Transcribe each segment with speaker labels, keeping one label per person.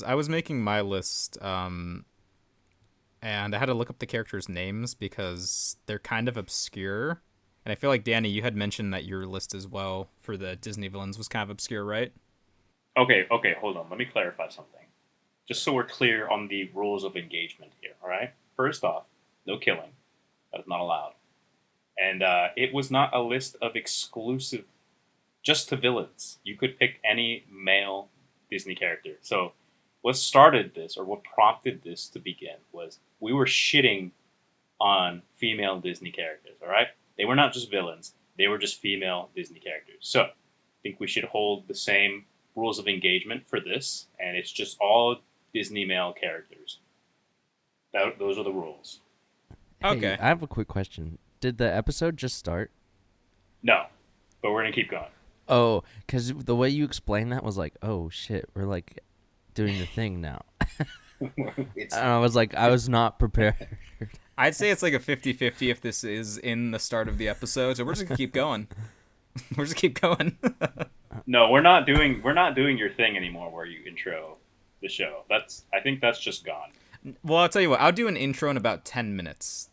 Speaker 1: I was making my list, and I had to look up the characters' names because they're kind of obscure. And I feel like Danny, you had mentioned that your list as well for the Disney villains was kind of obscure, right?
Speaker 2: Okay, hold on. Let me clarify something. Just so we're clear on the rules of engagement here, all right? First off, no killing. That is not allowed. And it was not a list of exclusive just to villains. You could pick any male Disney character. So what started this, or what prompted this to begin, was we were shitting on female Disney characters, all right? They were not just villains, they were just female Disney characters. So I think we should hold the same rules of engagement for this, and it's just all Disney male characters. Those are the rules.
Speaker 3: Hey,
Speaker 1: Okay.
Speaker 3: I have a quick question. Did the episode just start?
Speaker 2: No, but we're going to keep going.
Speaker 3: Oh, because the way you explained that was like, oh shit, we're like doing the thing now.
Speaker 2: It's
Speaker 3: And I was like, I was not prepared.
Speaker 1: I'd say it's like a 50-50 if this is in the start of the episode, so we're just gonna keep going. We're just keep going.
Speaker 2: No, we're not doing your thing anymore where you intro the show. I think that's just gone.
Speaker 1: Well, I'll tell you what, I'll do an intro in about 10 minutes.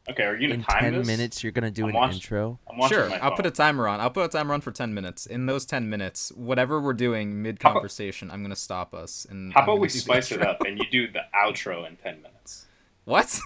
Speaker 2: Okay, are you gonna
Speaker 3: In
Speaker 2: time
Speaker 3: 10
Speaker 2: this?
Speaker 3: minutes, you're gonna do an
Speaker 2: watch-
Speaker 3: intro.
Speaker 2: I'm watching
Speaker 1: Sure,
Speaker 2: my
Speaker 1: I'll
Speaker 2: phone.
Speaker 1: put a timer on. I'll put a timer on for 10 minutes. In those 10 minutes, whatever we're doing mid-conversation, I'm gonna stop us. And
Speaker 2: How
Speaker 1: I'm
Speaker 2: about
Speaker 1: gonna
Speaker 2: we
Speaker 1: do the
Speaker 2: spice it
Speaker 1: intro.
Speaker 2: up and you do the outro in 10 minutes?
Speaker 1: What?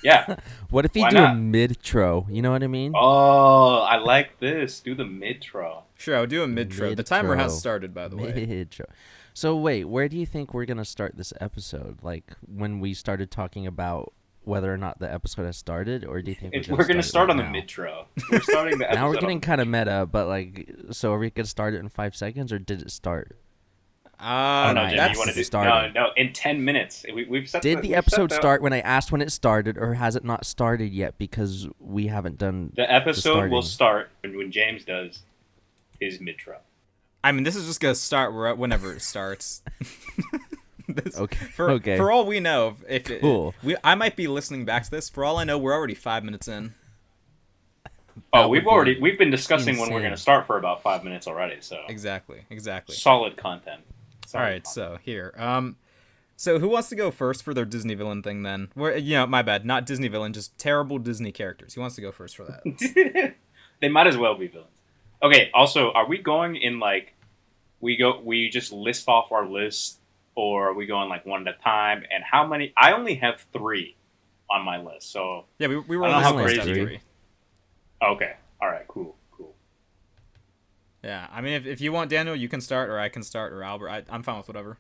Speaker 2: Yeah.
Speaker 3: What if you
Speaker 2: Why
Speaker 3: do
Speaker 2: not?
Speaker 3: a mid-tro? You know what I mean?
Speaker 2: Oh, I like this. Do the mid-tro.
Speaker 1: Sure, I'll do a mid-tro. The timer has
Speaker 3: Mid-tro.
Speaker 1: started, by the way.
Speaker 3: Mid-tro. So wait, where do you think we're gonna start this episode? Like when we started talking about whether or not the episode has started, or do you think
Speaker 2: We're gonna start
Speaker 3: it
Speaker 2: on the
Speaker 3: right now?
Speaker 2: mid-tro. We're starting the episode.
Speaker 3: Now we're getting
Speaker 2: on the
Speaker 3: kind of
Speaker 2: mid-tro.
Speaker 3: meta, but like, so are we gonna start it in 5 seconds, or did it start?
Speaker 2: I don't know,
Speaker 3: Alright,
Speaker 2: Jimmy.
Speaker 1: that's
Speaker 2: You want to do?
Speaker 3: started.
Speaker 2: No, in 10 minutes. We've set.
Speaker 3: Did the
Speaker 2: we've set
Speaker 3: episode start when I asked when it started, or has it not started yet because we haven't done
Speaker 2: The episode will
Speaker 3: starting?
Speaker 2: start when James does his mid-tro.
Speaker 1: I mean, this is just gonna start whenever it starts.
Speaker 3: Okay.
Speaker 1: For all we know, if it,
Speaker 3: Cool.
Speaker 1: I might be listening back to this. For all I know, we're already 5 minutes in.
Speaker 2: Oh,
Speaker 3: That
Speaker 2: we've
Speaker 3: would be
Speaker 2: we've been discussing when we're
Speaker 3: insane.
Speaker 2: going to start for about 5 minutes already. So
Speaker 1: Exactly.
Speaker 2: solid content.
Speaker 1: All
Speaker 2: Solid
Speaker 1: right,
Speaker 2: content.
Speaker 1: so here. So who wants to go first for their Disney villain thing then? My bad, not Disney villain, just terrible Disney characters. Who wants to go first for that?
Speaker 2: They might as well be villains. Okay. Also, are we going in like we just list off our list, or are we going like one at a time? And how many? I only have 3 on my list. So
Speaker 1: Yeah, we were
Speaker 2: I don't
Speaker 1: on
Speaker 2: know
Speaker 1: this
Speaker 2: how
Speaker 1: list
Speaker 2: crazy
Speaker 1: at
Speaker 3: you-
Speaker 1: 3.
Speaker 2: okay, all right, cool.
Speaker 1: Yeah, I mean, if you want Daniel, you can start, or I can start, or Albert. I'm fine with whatever.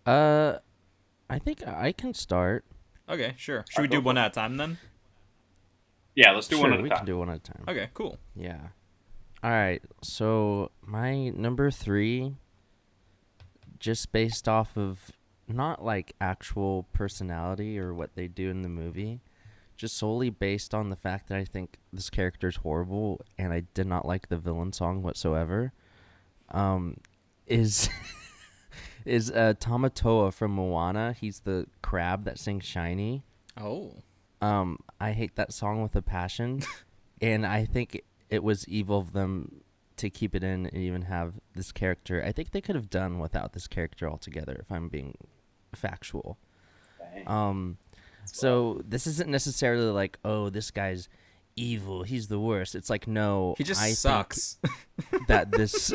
Speaker 3: I think I can start.
Speaker 1: Okay, sure. Should we
Speaker 2: Alright, go
Speaker 1: do
Speaker 2: for
Speaker 1: one
Speaker 2: it.
Speaker 1: at a time then?
Speaker 2: Yeah, let's do
Speaker 3: Sure,
Speaker 2: one at a
Speaker 3: we
Speaker 2: time.
Speaker 3: can do one at a time.
Speaker 1: Okay, cool.
Speaker 3: Yeah. All right. So my number 3, just based off of not like actual personality or what they do in the movie, just solely based on the fact that I think this character is horrible and I did not like the villain song whatsoever, is is Tamatoa from Moana. He's the crab that sings Shiny.
Speaker 1: Oh.
Speaker 3: I hate that song with a passion, and I think it was evil of them to keep it in and even have this character. I think they could have done without this character altogether, if I'm being factual.
Speaker 2: Dang.
Speaker 3: So this isn't necessarily like, oh, this guy's evil, he's the worst. It's like, no,
Speaker 1: He just
Speaker 3: I
Speaker 1: sucks.
Speaker 3: think that this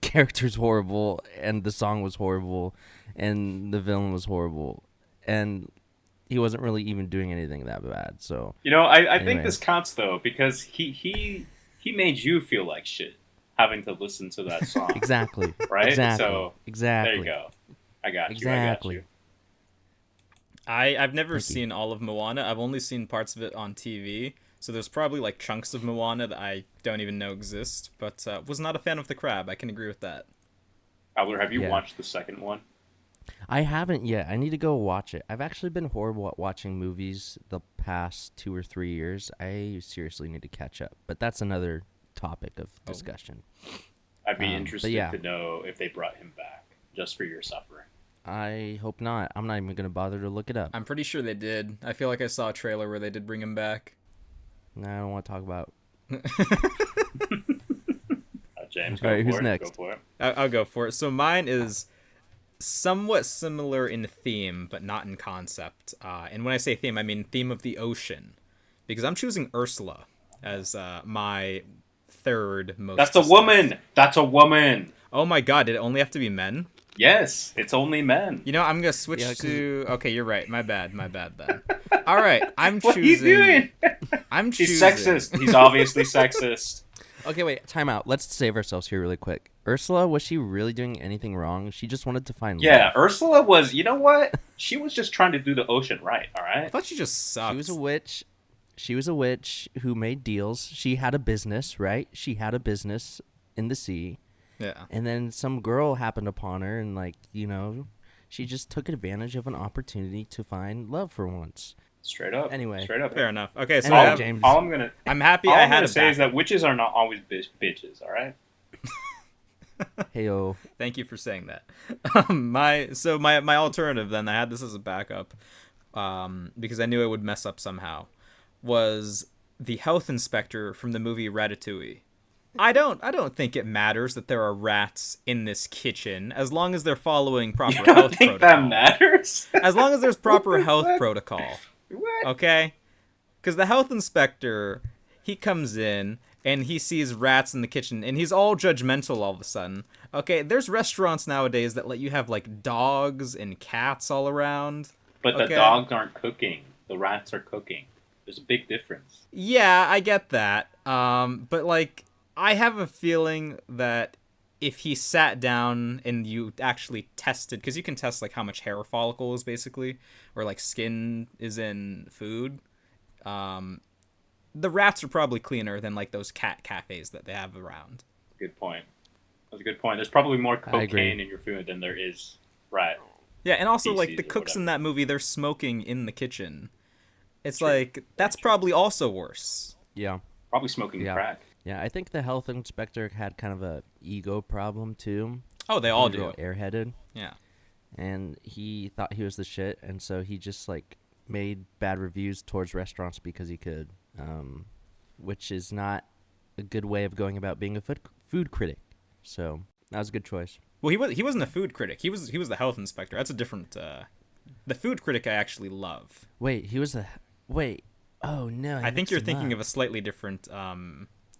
Speaker 3: character's horrible, and the song was horrible, and the villain was horrible, and he wasn't really even doing anything that bad. So
Speaker 2: I think
Speaker 3: Anyway.
Speaker 2: this counts though because he made you feel like shit having to listen to that song.
Speaker 3: exactly,
Speaker 2: Right?
Speaker 3: exactly,
Speaker 2: So,
Speaker 3: exactly.
Speaker 2: There you go. I got you.
Speaker 3: Exactly.
Speaker 1: I've never
Speaker 3: Thank you.
Speaker 1: seen all of Moana. I've only seen parts of it on TV. So there's probably like chunks of Moana that I don't even know exist. But was not a fan of the crab. I can agree with that.
Speaker 2: Albert, have you
Speaker 3: Yeah.
Speaker 2: watched the second one?
Speaker 3: I haven't yet. I need to go watch it. I've actually been horrible at watching movies the past 2 or 3 years. I seriously need to catch up. But that's another topic of discussion.
Speaker 2: I'd be
Speaker 3: but
Speaker 2: interested
Speaker 3: yeah.
Speaker 2: to know if they brought him back just for your suffering.
Speaker 3: I hope not. I'm not even going to bother to look it up.
Speaker 1: I'm pretty sure they did. I feel like I saw a trailer where they did bring him back.
Speaker 3: I don't want to talk about.
Speaker 2: James.
Speaker 3: All right,
Speaker 2: Go
Speaker 3: who's
Speaker 2: for it.
Speaker 3: next?
Speaker 2: Go for it.
Speaker 1: I'll go for it. So mine is somewhat similar in theme, but not in concept. And when I say theme, I mean theme of the ocean, because I'm choosing Ursula as my third most.
Speaker 2: That's a
Speaker 1: distinct.
Speaker 2: woman. That's a woman.
Speaker 1: Oh my god! Did it only have to be men?
Speaker 2: Yes, it's only men.
Speaker 1: You know, I'm gonna switch
Speaker 3: Yeah, 'cause-
Speaker 1: to. Okay, you're right. My bad. Then. All right, I'm
Speaker 2: What
Speaker 1: choosing.
Speaker 2: are you doing?
Speaker 1: I'm choosing.
Speaker 2: He's sexist. He's obviously sexist.
Speaker 3: Okay, wait, time out. Let's save ourselves here really quick. Ursula, was she really doing anything wrong? She just wanted to find
Speaker 2: Yeah,
Speaker 3: love.
Speaker 2: Ursula was. You know what? She was just trying to do the ocean right. All
Speaker 1: I
Speaker 2: right.
Speaker 1: thought she just sucked.
Speaker 3: She was a witch. She was a witch who made deals. She had a business, right? She had a business in the sea.
Speaker 1: Yeah.
Speaker 3: And then some girl happened upon her and, like, you know, she just took advantage of an opportunity to find love for once.
Speaker 2: Straight up.
Speaker 3: Anyway.
Speaker 2: Straight up.
Speaker 1: Fair enough. Okay, so
Speaker 3: Anyway,
Speaker 1: I have,
Speaker 3: James.
Speaker 2: All I'm gonna.
Speaker 1: I'm happy
Speaker 2: All
Speaker 1: I
Speaker 2: I'm
Speaker 1: had
Speaker 2: gonna
Speaker 1: a
Speaker 2: say is that
Speaker 1: backup.
Speaker 2: witches are not always bitches. All right.
Speaker 3: Heyo.
Speaker 1: Thank you for saying that. My alternative then, I had this as a backup, because I knew I would mess up somehow, was the health inspector from the movie Ratatouille. I don't think it matters that there are rats in this kitchen as long as they're following proper
Speaker 2: You don't
Speaker 1: health
Speaker 2: think
Speaker 1: protocol.
Speaker 2: that matters?
Speaker 1: As long as there's proper health
Speaker 2: What?
Speaker 1: protocol.
Speaker 2: What?
Speaker 1: Okay? Because the health inspector, he comes in and he sees rats in the kitchen and he's all judgmental all of a sudden. Okay, there's restaurants nowadays that let you have like dogs and cats all around.
Speaker 2: But the
Speaker 1: Okay.
Speaker 2: dogs aren't cooking. The rats are cooking. There's a big difference.
Speaker 1: Yeah, I get that. But like, I have a feeling that if he sat down and you actually tested, because you can test like how much hair follicles basically, or like skin is in food. The rats are probably cleaner than like those cat cafes that they have around.
Speaker 2: Good point. That's a good point. There's probably more
Speaker 3: I agree.
Speaker 2: cocaine in your food than there is rat.
Speaker 1: Yeah, and also like
Speaker 2: Feces
Speaker 1: the
Speaker 2: or
Speaker 1: cooks in
Speaker 2: whatever.
Speaker 1: that movie, they're smoking in the kitchen. It's
Speaker 2: True.
Speaker 1: like that's probably also worse.
Speaker 3: Yeah.
Speaker 2: Probably smoking
Speaker 3: Yeah.
Speaker 2: crack.
Speaker 3: Yeah, I think the health inspector had kind of a ego problem, too.
Speaker 1: Oh, they all
Speaker 3: He was
Speaker 1: do.
Speaker 3: real airheaded.
Speaker 1: Yeah.
Speaker 3: And he thought he was the shit, and so he just, like, made bad reviews towards restaurants because he could, which is not a good way of going about being a food critic. So that was a good choice.
Speaker 1: Well, he wasn't a food critic. He was the health inspector. That's a different. The food critic I actually love.
Speaker 3: Wait, he was the... Wait. Oh, no.
Speaker 1: I think you're thinking of a slightly different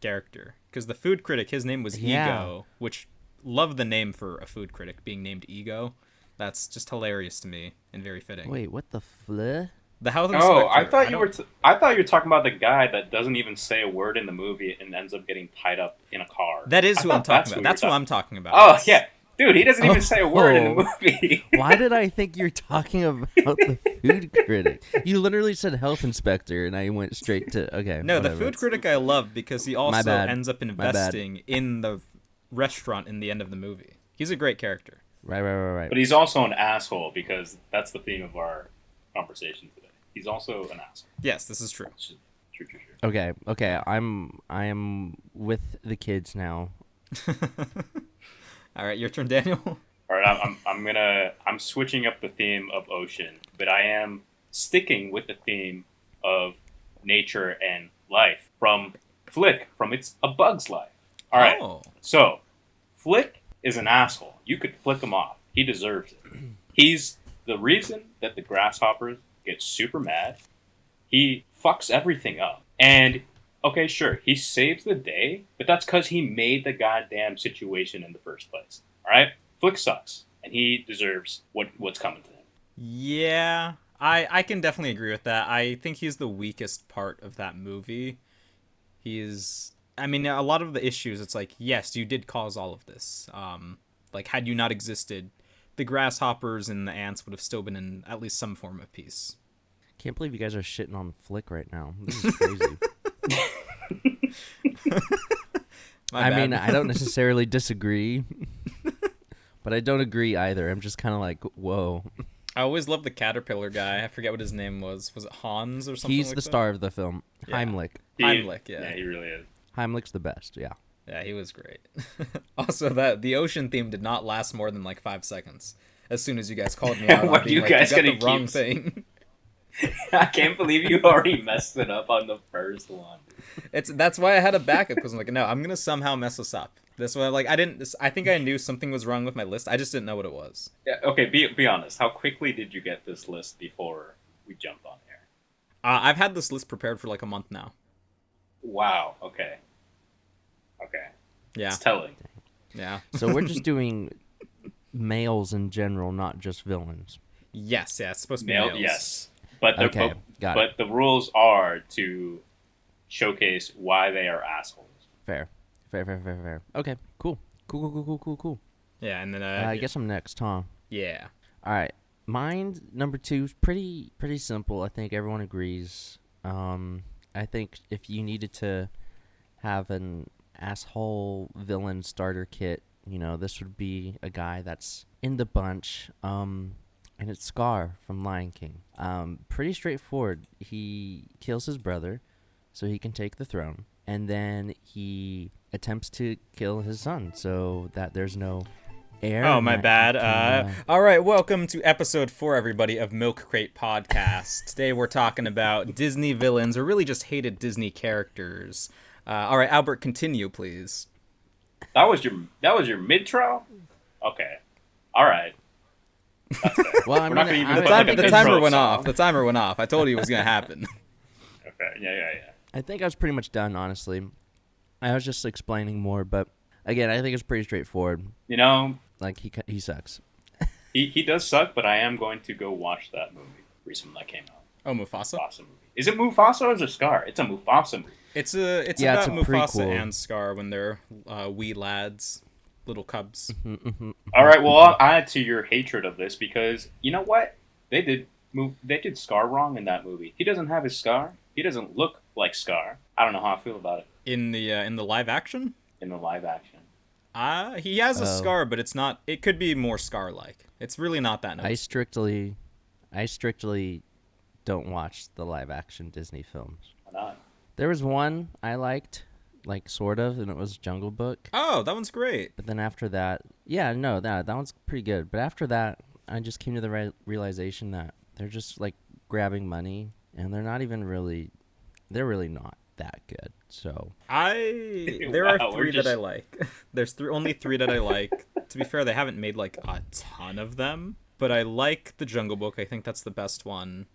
Speaker 1: character, because the food critic, his name was Ego, which love the name for a food critic being named Ego. That's just hilarious to me and very fitting.
Speaker 3: Wait, what the fleh?
Speaker 1: The health inspector.
Speaker 2: Oh, I thought you
Speaker 1: don't-
Speaker 2: were. I thought you were talking about the guy that doesn't even say a word in the movie and ends up getting tied up in a car.
Speaker 1: That is
Speaker 2: I
Speaker 1: who
Speaker 2: thought
Speaker 1: I'm talking
Speaker 2: who
Speaker 1: about.
Speaker 2: you
Speaker 1: That's
Speaker 2: were
Speaker 1: who
Speaker 2: talking-
Speaker 1: I'm talking about.
Speaker 2: Oh
Speaker 1: Yes.
Speaker 2: yeah, dude, he doesn't even say a word in the
Speaker 3: Oh.
Speaker 2: movie.
Speaker 3: Why did I think you're talking about the food critic? You literally said health inspector, and I went straight to okay.
Speaker 1: No, the
Speaker 3: whatever.
Speaker 1: food critic I love because he also
Speaker 3: bad.
Speaker 1: ends up
Speaker 3: bad.
Speaker 1: investing in the restaurant in the end of the movie. He's a great character.
Speaker 3: Right.
Speaker 2: But he's also an asshole because that's the theme of our conversation today. He's also an asshole.
Speaker 1: Yes, this is true.
Speaker 2: True.
Speaker 3: Okay. I am with the kids now.
Speaker 1: All right, your turn, Daniel.
Speaker 2: All right, I'm switching up the theme of ocean, but I am sticking with the theme of nature and life from Flick, from It's a Bug's Life. All right,
Speaker 1: Oh.
Speaker 2: so Flick is an asshole. You could flick him off. He deserves it. He's the reason that the grasshoppers get super mad. He fucks everything up. And, okay, sure, he saves the day, but that's because he made the goddamn situation in the first place. All right? Flick sucks, and he deserves what's coming to him.
Speaker 1: Yeah, I can definitely agree with that. I think he's the weakest part of that movie. I mean, a lot of the issues, it's like, yes, you did cause all of this. Like, had you not existed, the grasshoppers and the ants would have still been in at least some form of peace.
Speaker 3: Can't believe you guys are shitting on Flick right now. This is crazy.
Speaker 1: My bad.
Speaker 3: mean, I don't necessarily disagree, but I don't agree either. I'm just kind of like, whoa.
Speaker 1: I always loved the caterpillar guy. I forget what his name was. Was it Hans or something
Speaker 3: He's
Speaker 1: like
Speaker 3: the
Speaker 1: that?
Speaker 3: star of the film.
Speaker 1: Yeah.
Speaker 3: Heimlich.
Speaker 1: Heimlich, yeah.
Speaker 2: Yeah, he really is.
Speaker 3: Heimlich's the best. Yeah.
Speaker 1: Yeah, he was great. Also, that the ocean theme did not last more than like 5 seconds. As soon as you guys called me out,
Speaker 2: What
Speaker 1: on being
Speaker 2: you
Speaker 1: like,
Speaker 2: guys
Speaker 1: you got
Speaker 2: gonna
Speaker 1: the wrong
Speaker 2: keep-
Speaker 1: thing.
Speaker 2: I can't believe you already messed it up on the first one.
Speaker 1: That's why I had a backup because I'm like, no, I'm gonna somehow mess this up. This one, like, I didn't. I think I knew something was wrong with my list. I just didn't know what it was.
Speaker 2: Yeah, okay, be honest. How quickly did you get this list before we jumped on here?
Speaker 1: I've had this list prepared for like a month now.
Speaker 2: Wow. Okay. Okay.
Speaker 1: Yeah.
Speaker 2: It's telling.
Speaker 1: Yeah.
Speaker 3: So we're just doing males in general, not just villains.
Speaker 1: Yes. Yeah. It's supposed to be
Speaker 2: Male,
Speaker 1: males.
Speaker 2: yes. But the
Speaker 3: Okay, got it.
Speaker 2: but the rules are to showcase why they are assholes.
Speaker 3: Fair. Okay, cool. Cool.
Speaker 1: Yeah. And then
Speaker 3: I guess I'm next, huh?
Speaker 1: yeah.
Speaker 3: All right. Mine number 2 is pretty simple. I think everyone agrees. I think if you needed to have an asshole villain starter kit, this would be a guy that's in the bunch. And it's Scar from Lion King. Pretty straightforward. He kills his brother so he can take the throne, and then he attempts to kill his son so that there's no heir.
Speaker 1: Oh, my
Speaker 3: and
Speaker 1: bad.
Speaker 3: that he can,
Speaker 1: All right, welcome to episode 4, everybody, of Milk Crate Podcast. Today we're talking about Disney villains, or really just hated Disney characters. All right, Albert, continue, please.
Speaker 2: That was your mid-trial? Okay. All right. That's fair.
Speaker 3: Well, I
Speaker 2: We're not
Speaker 3: mean,
Speaker 2: gonna even
Speaker 3: I-
Speaker 2: put, like,
Speaker 1: The
Speaker 2: a
Speaker 1: timer
Speaker 2: intro
Speaker 1: went
Speaker 2: song.
Speaker 1: off. The timer went off. I told you it was going to happen.
Speaker 2: Okay. Yeah.
Speaker 3: I think I was pretty much done, honestly. I was just explaining more, but again, I think it's pretty straightforward.
Speaker 2: You know,
Speaker 3: Like, he sucks.
Speaker 2: he does suck, but I am going to go watch that movie recently that came out.
Speaker 1: Oh, Mufasa?
Speaker 2: Mufasa movie. Is it Mufasa or is it Scar? It's a Mufasa movie.
Speaker 1: It's
Speaker 3: Yeah,
Speaker 1: about
Speaker 3: it's a
Speaker 1: Mufasa
Speaker 3: prequel.
Speaker 1: and Scar when they're wee lads, little cubs.
Speaker 2: All right. Well, I'll add to your hatred of this because you know what they did. They did Scar wrong in that movie. He doesn't have his scar. He doesn't look like Scar. I don't know how I feel about it
Speaker 1: In the live action,
Speaker 2: in the live action.
Speaker 1: he has a
Speaker 3: Oh.
Speaker 1: scar, but it's not. It could be more Scar-like. It's really not that
Speaker 3: I
Speaker 1: noticeable.
Speaker 3: strictly don't watch the live action Disney films.
Speaker 2: Why not?
Speaker 3: There was one I liked, like sort of, and it was Jungle Book.
Speaker 1: Oh, that one's great.
Speaker 3: But then after that, yeah, no, that one's pretty good. But after that, I just came to the realization that they're just like grabbing money, and they're not even really, they're really not that good. So
Speaker 1: There
Speaker 2: Wow,
Speaker 1: are
Speaker 2: we're
Speaker 1: 3
Speaker 2: just-
Speaker 1: that I like. There's only 3 that I like. To be fair, they haven't made like a ton of them, but I like the Jungle Book. I think that's the best one.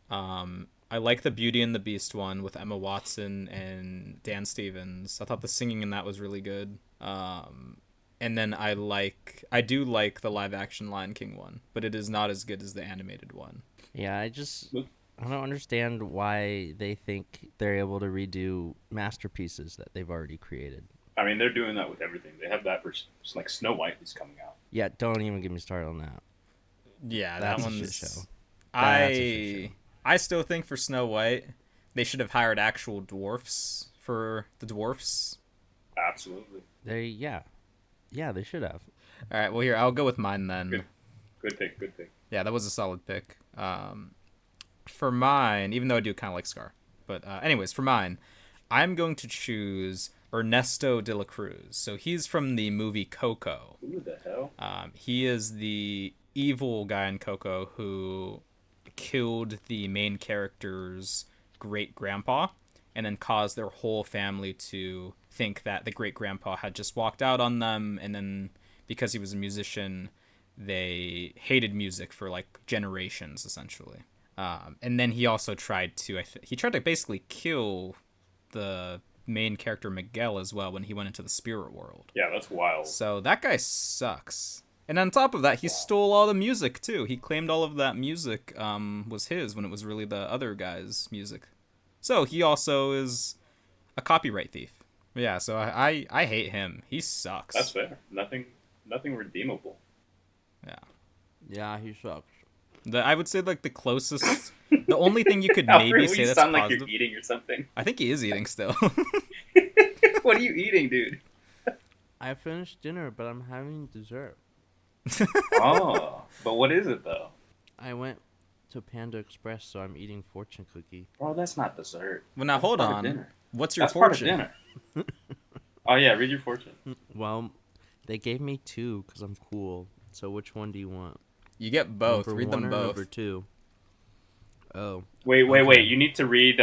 Speaker 1: I like the Beauty and the Beast one with Emma Watson and Dan Stevens. I thought the singing in that was really good. And then I do like the live action Lion King one, but it is not as good as the animated one.
Speaker 3: yeah, I don't understand why they think they're able to redo masterpieces that they've already created.
Speaker 2: I mean, they're doing that with everything. They have that for like Snow White is coming out.
Speaker 3: Yeah, don't even get me started on that.
Speaker 1: Yeah,
Speaker 3: That's
Speaker 1: that
Speaker 3: a shit
Speaker 1: one's.
Speaker 3: show. That's a shit show.
Speaker 1: I still think for Snow White, they should have hired actual dwarfs for the dwarfs.
Speaker 2: Absolutely.
Speaker 3: Yeah, they should have.
Speaker 1: All right, well here I'll go with mine then.
Speaker 2: Good pick. Good pick.
Speaker 1: Yeah, that was a solid pick. For mine, even though I do kind of like Scar, but anyways, for mine, I'm going to choose Ernesto de la Cruz. So he's from the movie Coco.
Speaker 2: Who the hell?
Speaker 1: He is the evil guy in Coco who killed the main character's great-grandpa and then caused their whole family to think that the great-grandpa had just walked out on them, and then because he was a musician, they hated music for like generations essentially. And then he also tried to basically kill the main character Miguel as well when he went into the spirit world.
Speaker 2: Yeah, that's wild.
Speaker 1: So that guy sucks. And on top of that, he stole all the music too. He claimed all of that music was his when it was really the other guy's music. So he also is a copyright thief. Yeah, so I hate him. He sucks.
Speaker 2: That's fair. Nothing redeemable.
Speaker 1: Yeah.
Speaker 3: Yeah, he sucks.
Speaker 1: I would say like the closest, the only thing you could
Speaker 2: Albert,
Speaker 1: maybe say
Speaker 2: you
Speaker 1: that's
Speaker 2: sound like
Speaker 1: positive.
Speaker 2: you're eating or something.
Speaker 1: I think he is eating still.
Speaker 2: What are you eating, dude?
Speaker 3: I finished dinner, but I'm having dessert.
Speaker 2: Oh, but what is it though?
Speaker 3: I went to Panda Express, so I'm eating fortune cookie.
Speaker 2: Bro, that's not dessert.
Speaker 1: Well, now
Speaker 2: That's
Speaker 1: hold
Speaker 2: part of
Speaker 1: on.
Speaker 2: dinner.
Speaker 1: What's your
Speaker 2: That's part of
Speaker 1: fortune?
Speaker 2: dinner. Oh yeah, read your fortune.
Speaker 3: Well, they gave me 2 because I'm cool. So which one do you want?
Speaker 1: You get both.
Speaker 3: Number
Speaker 1: Read them
Speaker 3: 1 or
Speaker 1: both.
Speaker 3: Number 2. Oh.
Speaker 2: Wait.
Speaker 3: Okay.
Speaker 2: You need to read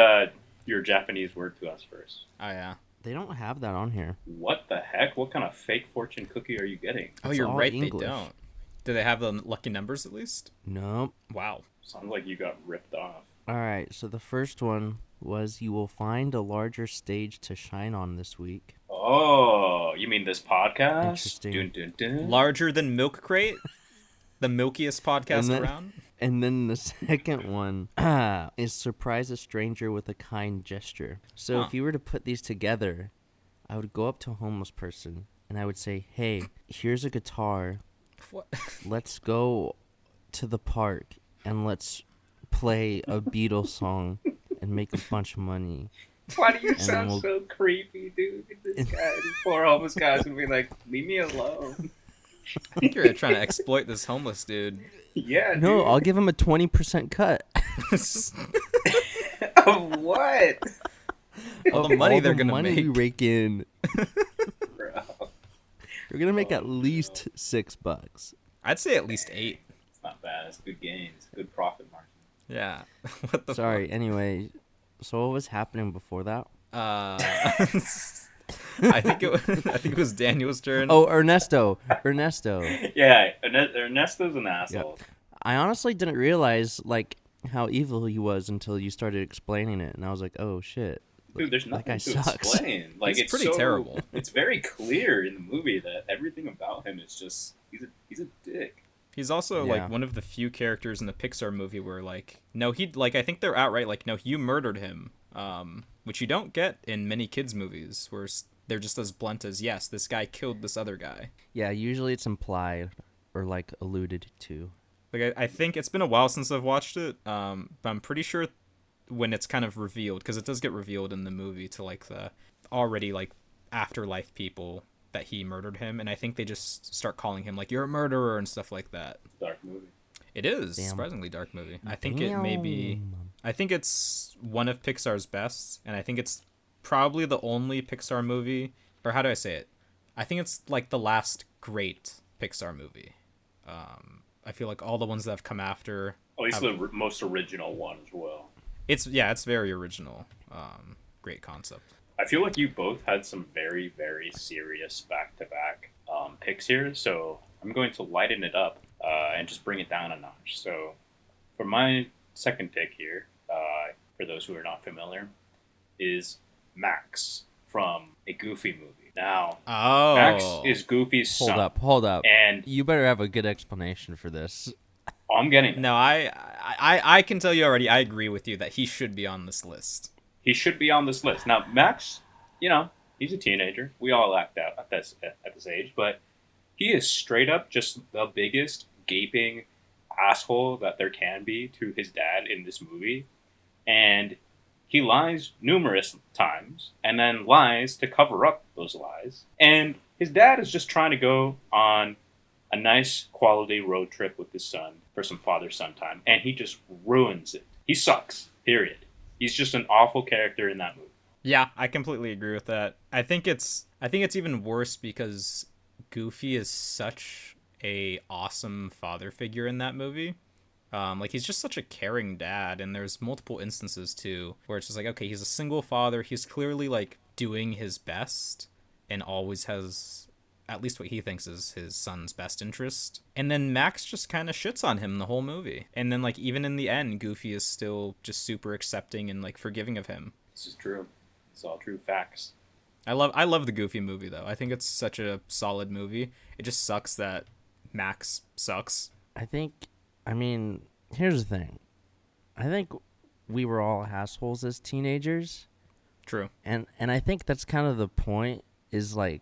Speaker 2: your Japanese word to us first.
Speaker 1: Oh yeah.
Speaker 3: They don't have that on here.
Speaker 2: What the heck? What kind of fake fortune cookie are you getting?
Speaker 1: Oh,
Speaker 3: It's
Speaker 1: you're
Speaker 3: all
Speaker 1: right.
Speaker 3: English.
Speaker 1: They don't. Do they have the lucky numbers at least?
Speaker 3: Nope.
Speaker 1: Wow.
Speaker 2: Sounds like you got ripped off.
Speaker 3: All right, so the first one was you will find a larger stage to shine on this week.
Speaker 2: Oh, you mean this podcast?
Speaker 3: Interesting.
Speaker 2: Dun, dun, dun.
Speaker 1: Larger than Milk Crate, the milkiest podcast
Speaker 3: And then-
Speaker 1: around.
Speaker 3: And then the second one is surprise a stranger with a kind gesture. So
Speaker 1: Huh.
Speaker 3: if you were to put these together, I would go up to a homeless person and I would say, "Hey, here's a guitar.
Speaker 1: What?
Speaker 3: Let's go to the park and let's play a Beatles song and make a bunch of money."
Speaker 2: Why do you
Speaker 3: then
Speaker 2: sound
Speaker 3: we'll-
Speaker 2: so creepy, dude? This guy, these poor homeless guys would be like, leave me alone.
Speaker 1: I think you're trying to exploit this homeless dude.
Speaker 2: Yeah,
Speaker 3: No,
Speaker 2: dude.
Speaker 3: I'll give him a 20% cut.
Speaker 2: Of what?
Speaker 1: All
Speaker 3: Of
Speaker 1: the money
Speaker 3: all
Speaker 1: they're
Speaker 3: the
Speaker 1: gonna
Speaker 3: money we
Speaker 1: make.
Speaker 3: rake in.
Speaker 2: Bro.
Speaker 3: We're gonna make
Speaker 2: Oh,
Speaker 3: at least $6.
Speaker 1: I'd say at least 8.
Speaker 2: It's not bad. It's good gains. Good profit margin.
Speaker 1: Yeah. What the
Speaker 3: Sorry. Anyway, so what was happening before that?
Speaker 1: fuck? I think it was Daniel's turn.
Speaker 3: Oh, Ernesto. Ernesto.
Speaker 2: Yeah, Ernesto's an asshole.
Speaker 3: I honestly didn't realize like how evil he was until you started explaining it, and I was like, oh shit.
Speaker 2: Dude, there's
Speaker 3: That
Speaker 2: nothing
Speaker 3: guy
Speaker 2: to
Speaker 3: sucks.
Speaker 2: explain. Like,
Speaker 1: He's
Speaker 2: it's
Speaker 1: pretty
Speaker 2: so-
Speaker 1: terrible.
Speaker 2: It's very clear in the movie that everything about him is just he's a dick.
Speaker 1: He's also
Speaker 3: Yeah.
Speaker 1: like one of the few characters in the Pixar movie where like no, he like I think they're outright like no, you murdered him. Which you don't get in many kids movies where they're just as blunt as yes, this guy killed this other guy.
Speaker 3: Yeah, usually it's implied or like alluded to.
Speaker 1: Like I think it's been a while since I've watched it, but I'm pretty sure when it's kind of revealed, because it does get revealed in the movie to like the already like afterlife people that he murdered him, and I think they just start calling him like you're a murderer and stuff like that.
Speaker 2: Dark movie.
Speaker 1: It is
Speaker 3: Damn.
Speaker 1: surprisingly dark movie. I think it may be. I think it's one of Pixar's best, and I think it's probably the only Pixar movie, or how do I say it? I think it's like the last great Pixar movie. I feel like all the ones that have come after.
Speaker 2: At least
Speaker 1: have-
Speaker 2: the most original one as well.
Speaker 1: it's very original. Great concept.
Speaker 2: I feel like you both had some very, very serious back-to-back picks here, so I'm going to lighten it up and just bring it down a notch. So, for my second pick here, for those who are not familiar, is Max from a Goofy movie. Now,
Speaker 1: Oh,
Speaker 2: Max is Goofy's son.
Speaker 3: Hold up.
Speaker 2: And
Speaker 3: You better have a good explanation for this.
Speaker 2: I'm getting
Speaker 1: no. I can tell you already. I agree with you that he should be on this list.
Speaker 2: he should be on this list. Now, Max, you know, he's a teenager. We all act out at this age, but he is straight up just the biggest gaping asshole that there can be to his dad in this movie. And he lies numerous times and then lies to cover up those lies. And his dad is just trying to go on a nice quality road trip with his son for some father-son time, and he just ruins it. He sucks, period. He's just an awful character in that movie.
Speaker 1: Yeah, I completely agree with that. I think it's even worse because Goofy is such a awesome father figure in that movie. Like he's just such a caring dad, and there's multiple instances too where it's just like, okay, he's a single father. He's clearly like doing his best and always has at least what he thinks is his son's best interest. And then Max just kind of shits on him the whole movie. And then like even in the end, Goofy is still just super accepting and like forgiving of him.
Speaker 2: This is true. It's all true facts.
Speaker 1: I love the Goofy movie though. I think it's such a solid movie. It just sucks that Max sucks.
Speaker 3: I mean, here's the thing. I think we were all assholes as teenagers,
Speaker 1: True.
Speaker 3: and I think that's kind of the point. Is like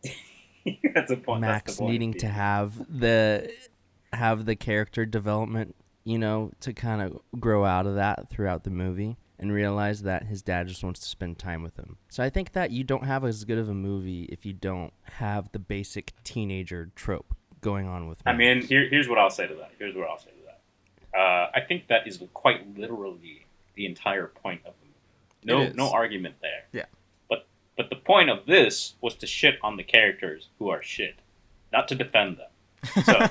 Speaker 2: That's a point.
Speaker 3: Max
Speaker 2: That's the point.
Speaker 3: needing to have the character development, you know, to kind of grow out of that throughout the movie and realize that his dad just wants to spend time with him. So I think that you don't have as good of a movie if you don't have the basic teenager trope going on with
Speaker 2: I
Speaker 3: Max.
Speaker 2: mean, here's what I'll say to that. I think that is quite literally the entire point of the movie.
Speaker 1: It is.
Speaker 2: No argument there.
Speaker 1: Yeah.
Speaker 2: But the point of this was to shit on the characters who are shit, not to defend them. So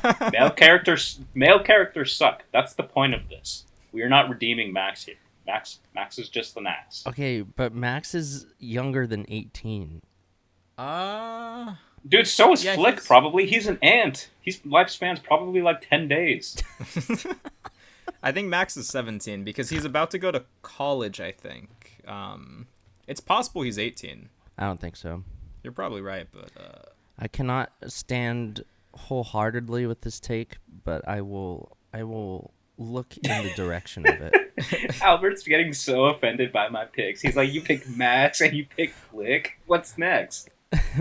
Speaker 2: male characters suck. That's the point of this. We are not redeeming Max here. Max is just an ass.
Speaker 3: Okay, but Max is younger than 18.
Speaker 1: Uh
Speaker 2: Dude, so is
Speaker 1: yeah,
Speaker 2: Flick,
Speaker 1: he's
Speaker 2: probably. He's an ant. His lifespan's probably like 10 days.
Speaker 1: I think Max is 17 because he's about to go to college, I think. It's possible he's 18.
Speaker 3: I don't think so.
Speaker 1: You're probably right, but
Speaker 3: I cannot stand wholeheartedly with this take, but I will look in the direction of it.
Speaker 2: Albert's getting so offended by my picks. He's like, you pick Max and you pick Flick. What's next?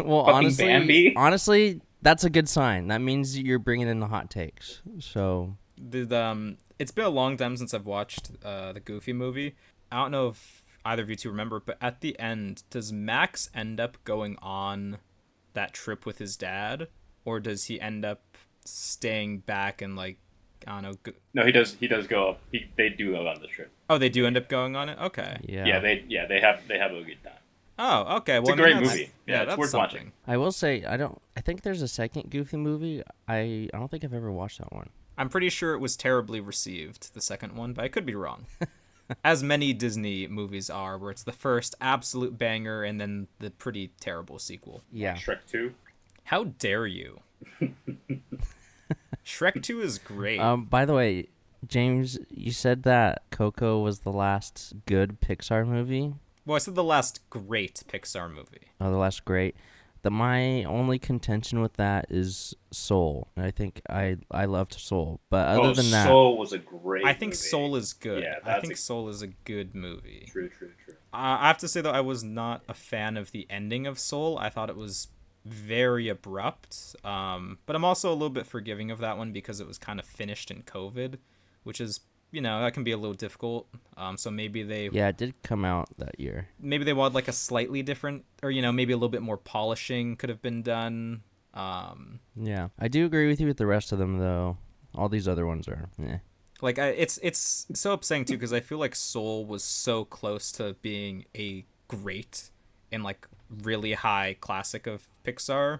Speaker 3: Well,
Speaker 2: Fucking Bambi?
Speaker 3: honestly, that's a good sign. That means you're bringing in the hot takes. So,
Speaker 1: it's been a long time since I've watched the Goofy movie. I don't know if either of you two remember, but at the end, does Max end up going on that trip with his dad, or does he end up staying back and like I don't know?
Speaker 2: No, he does. He does go up. They do go on the trip.
Speaker 1: Oh, they do end up going on it. Okay.
Speaker 3: yeah.
Speaker 2: They have a good time.
Speaker 1: Oh, okay. Well,
Speaker 2: It's a great
Speaker 1: that's-
Speaker 2: movie.
Speaker 1: Yeah,
Speaker 2: Yeah, it's
Speaker 1: that's
Speaker 2: worth
Speaker 1: something.
Speaker 2: watching.
Speaker 3: I will say I think there's a second Goofy movie. I don't think I've ever watched that one.
Speaker 1: I'm pretty sure it was terribly received, the second one, but I could be wrong. As many Disney movies are, where it's the first absolute banger and then the pretty terrible sequel.
Speaker 3: Yeah.
Speaker 2: Shrek 2.
Speaker 1: How dare you? Shrek 2 is great.
Speaker 3: By the way, James, you said that Coco was the last good Pixar movie.
Speaker 1: Well, I said the last great Pixar movie.
Speaker 3: Oh, the last great. My only contention with that is Soul. And I think I loved Soul, but other than that,
Speaker 2: Soul was a great
Speaker 1: I think
Speaker 2: movie.
Speaker 1: Soul is good.
Speaker 2: Yeah,
Speaker 1: I think Soul is a good movie.
Speaker 2: True.
Speaker 1: I have to say, though, I was not a fan of the ending of Soul. I thought it was very abrupt. But I'm also a little bit forgiving of that one because it was kind of finished in COVID, which is, that can be a little difficult. So maybe
Speaker 3: yeah, it did come out that year.
Speaker 1: maybe they wanted like a slightly different, or maybe a little bit more polishing could have been done.
Speaker 3: Yeah, I do agree with you with the rest of them though. All these other ones are,
Speaker 1: Like it's so upsetting too because I feel like Soul was so close to being a great and like really high classic of Pixar,